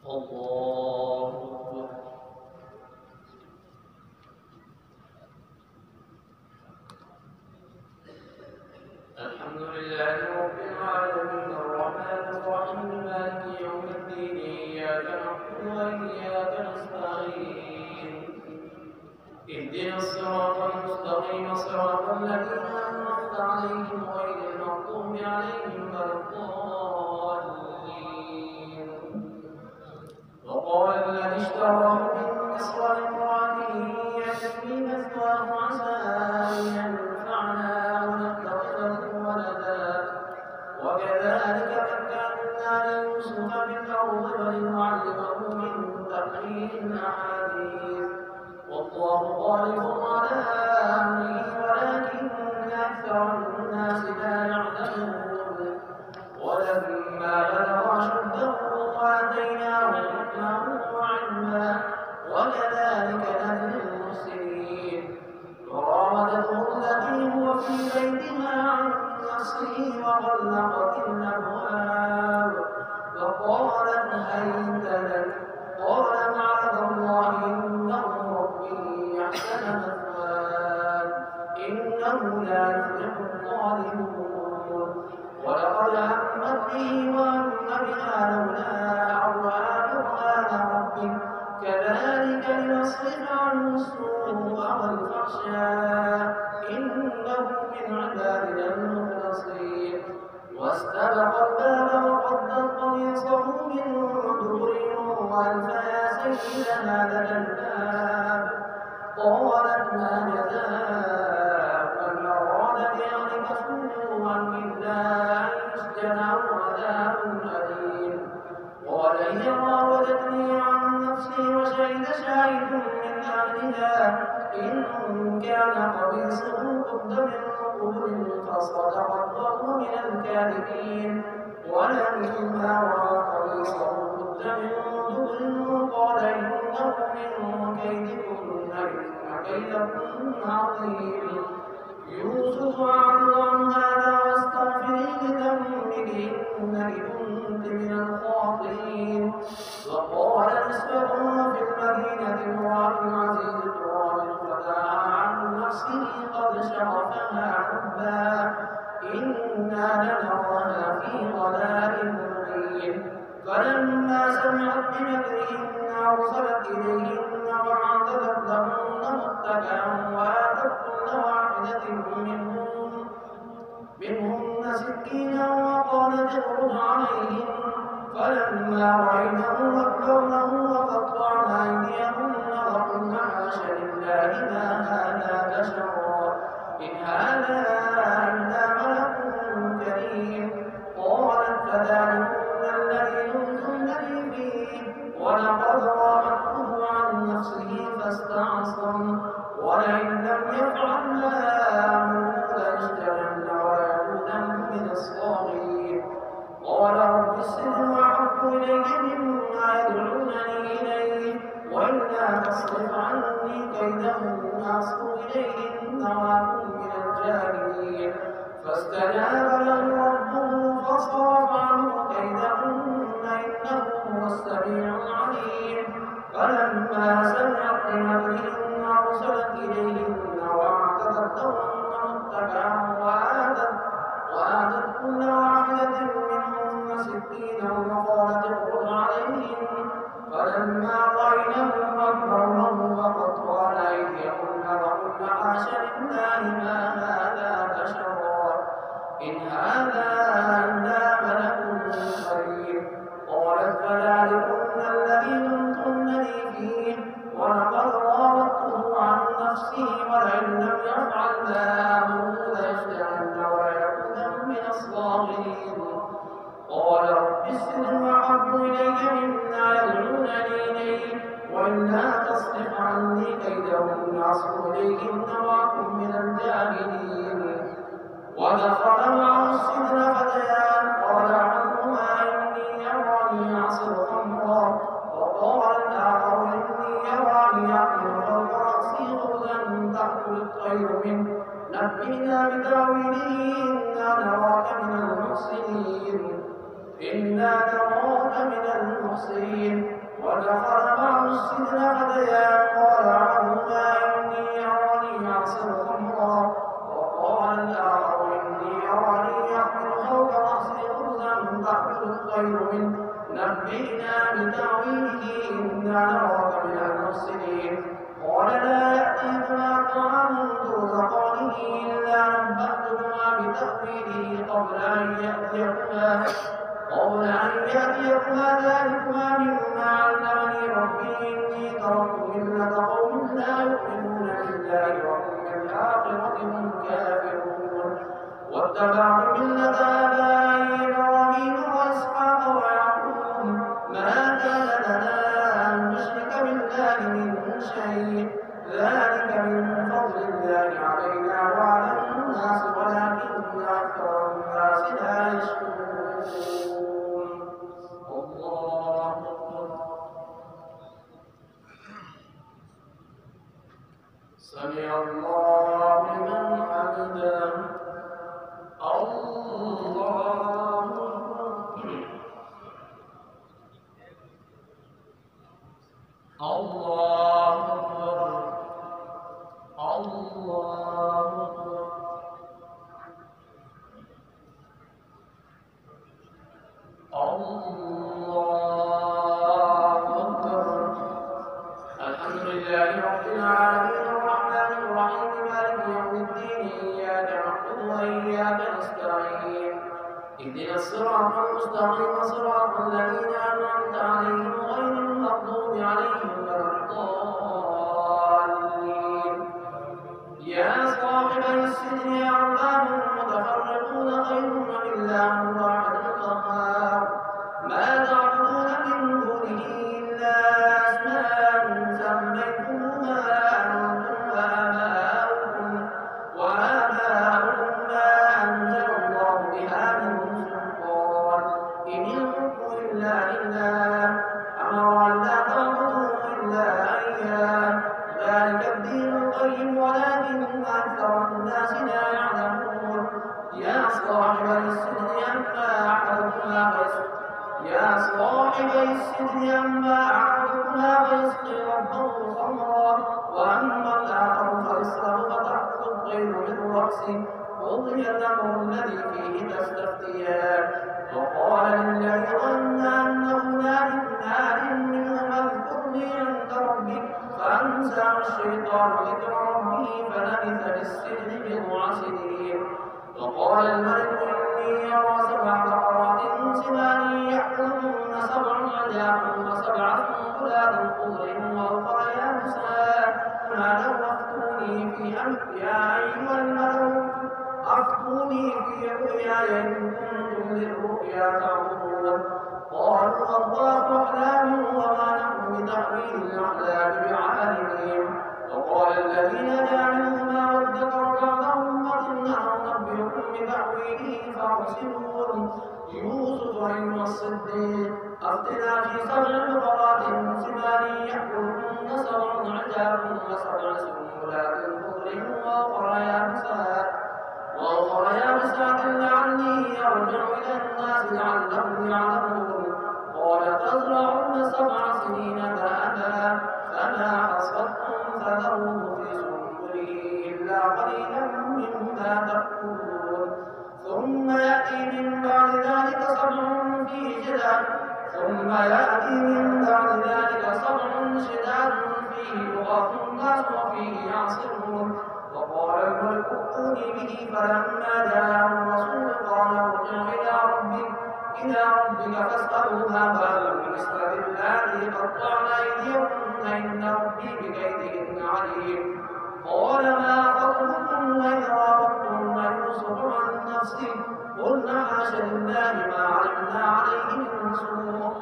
الله أكبر. الحمد لله رب العالمين الرحمن الرحيم مالك يوم الدين إياك نعبد وإياك نستعين اهدنا الصراط المستقيم صراط الذين أنعمت عليهم غير المغضوب عليهم ولا الضالين. وقال الذي اشتراه من مصر لامرأته يكفي مثواه عسى أن ينفعنا ونتخذه ولدا وكذلك مكنا ليوسف في الأرض ولنعلمه من تأويل الأحاديث والله غالب على أمره ولكن أكثر الناس لا يعلمون. ولما بلغ أشده وآتيناه حكما وعلما وكذلك نجزي المحسنين. وراودته التي هو في بيتها عن نفسه وغلقت الأبواب وقالت هيت لك قال معاذ الله إنه ربي أحسن مثواي إنه لا يفلح الظالمون. ولقد همت به وهم بها لولا أن رأى برهان ربه كذلك لنصرف عنه السوء والفحشاء إنه من عبادنا المخلصين. واستبق الباب وقدت قميصه من دبر وألف يا سيدنا لدى الباب قالت ما جزاء من أراد بأهلك سوءا إلا أن يسجن أو عذاب أليم. قال هي راودتني عن نفسي وشهد شاهد من أهلها إن كان قميصه قد من قبل فصدقت وهو من الكاذبين. ولما رأى قميصه قد من دبر قال إنه من كيدكن إن كيدكن عظيم. يوسف أعرض عن هذا واستغفري لذنبك إنك كنت من الخاطئين. وقال نسوة في المدينة امرأة العزيز تراود فتاها عن نفسه قد شغفها حبا إنا لنراها في ضلال مبين. فلما سمعت بمكرهن أرسلت إليهن وأعتدت لهن متكئا وآتت كل واحدة منهن سكينا وقالت اخرج عليهن. فلما رأينه أكبرنه وقطعن أيديهن وقلن حاش لله ما هذا بشرا إن هذا إلا ملك كريم. قالت فذلكن الذي لمتنني فيه ولقد راودته عن نفسه فاستعصم ولئن لم يفعل ما آمره ليسجنن ويكونن من الصاغرين. قال رب السجن أحب إلي مما يدعونني إليه وإلا تصرف عني كيدهن أصب إليهن وأكن من الجاهلين. فاستجاب له ربه فصرف عنه كيدهن إنه هو السميع العليم. فلما سمعت بمكرهن أرسلت إليهن وأعتدت لهن متكئا وآتت كل واحدة منهن سكينا وقالت اخرج عليهن. فلما رأينه أكبرنه وقطعن أيديهن وقلن حاش لله ما هذا بشرا إن هذا خير منه نبئنا بتأويله إنا نراك من المحسنين قال لا يأتيكما طعام ترزقانه إلا نبأتكما بتأويله قبل أن يأتيكما ذلكما مما علمني ربي إني تركت ملة قوم لا يؤمنون بالله وهم بالآخرة هم كافرون واتبعت ملة آبائي إبراهيم وإسحاق ويعقوب ما كان لنا أن نشرك بالله من شيء ذلك من فضل الله علينا وعلى الناس ولكن أكثر الناس لا يشكرون الله أكبر سمع الله لمن حمده الله أكبر الله أكبر الله أكبر الله أكبر الحمد لله رب العالمين الرحمن الرحيم مالك يوم الدين إياك نعبد وإياك نستعين اهدنا الصراط المستقيم صراط الذين أنعمت عليهم غير المغضوب عليهم ولا الضالين يا صاحبي السجن أرباب متفرقون خير أم الله الواحد القهار ما تعبدون من دونه إلا أسماء سميتموها أنتم وآباؤكم ما أنزل الله بها من سلطان إن الحكم إلا لله أمر أن لا تعبدوا إلا إياه ذلك الدين القيم ولكن أكثر الناس لا يعلمون يا صاحبي السجن أما أحدكما فيسقي ربه خمرا وأما الآخر فيصرف فتأخذ الطير من رأسه قضي الأمر الذي فيه تستفتيان وقال للذي ظن أنه نار منهما اذكرني عند ربك فأنساه الشيطان ذكر ربه فلبث في السجن بضع سنين وقال الملك إني أرى 7 بقرات سمان يأكلهن 7 عجاف و7 سنبلات خضر وأخرى يابسات أفتوني في يا أيها الملأ أفتوني في رؤياي إن كنتم للرؤيا تعبدون قالوا الله أحلام وما نحن بتأويل الأحلام بعالمين وقال الذين نجا منهما وادكر بعد أمة أنبئكم بتأويله فأرسلون يوسف أيها الصديق أفتنا في 7 بقرات سمان يأكلهن 7 عجاف و7 سنبلات خضر وأخرى يابسات لعلي أرجع إلى الناس لعلهم يعلمون قال تزرعون 7 سنين دابا فما حصدتم فذروه في سنبله إلا قليلا مما تأكلون ثم يأتي من بعد ذلك 7 شداد فيه يغاث الناس وفيه يعصرون وقال الملك ائتوني به فلما جاءه الرسول قال ارجع إلى ربك فاسأله ما بال النسوة اللاتي قطعن أيديهن إن ربي بكيدهن عليم قال ما خطبكن إذ راودتن يوسف عن نفسه قلنا حاش لله ما علمنا عليه من سوء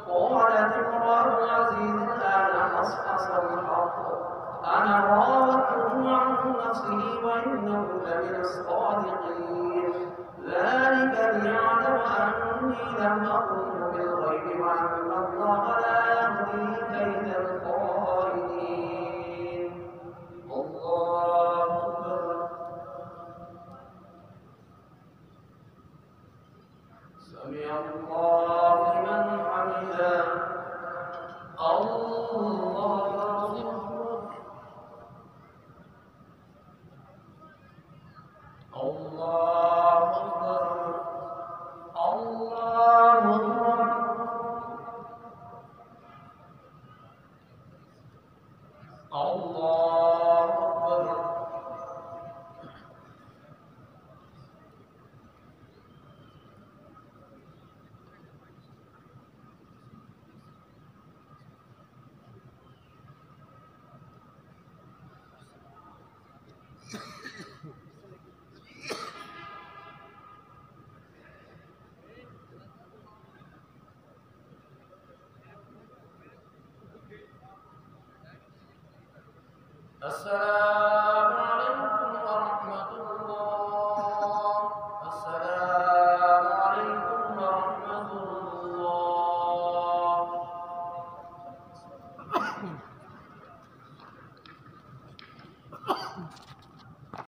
قالت امرأة العزيز الآن حصحص الحق أنا راودته عن نفسه وإنه لمن الصادقين ذلك ليعلم أني لم أخنه بالغيب وأن الله لا يهدي كيد الخائنين الله أكبر سمع الله لمن حمده الله أكبر الله أكبر الله أكبر السلام عليكم ورحمة الله. السلام عليكم ورحمة الله.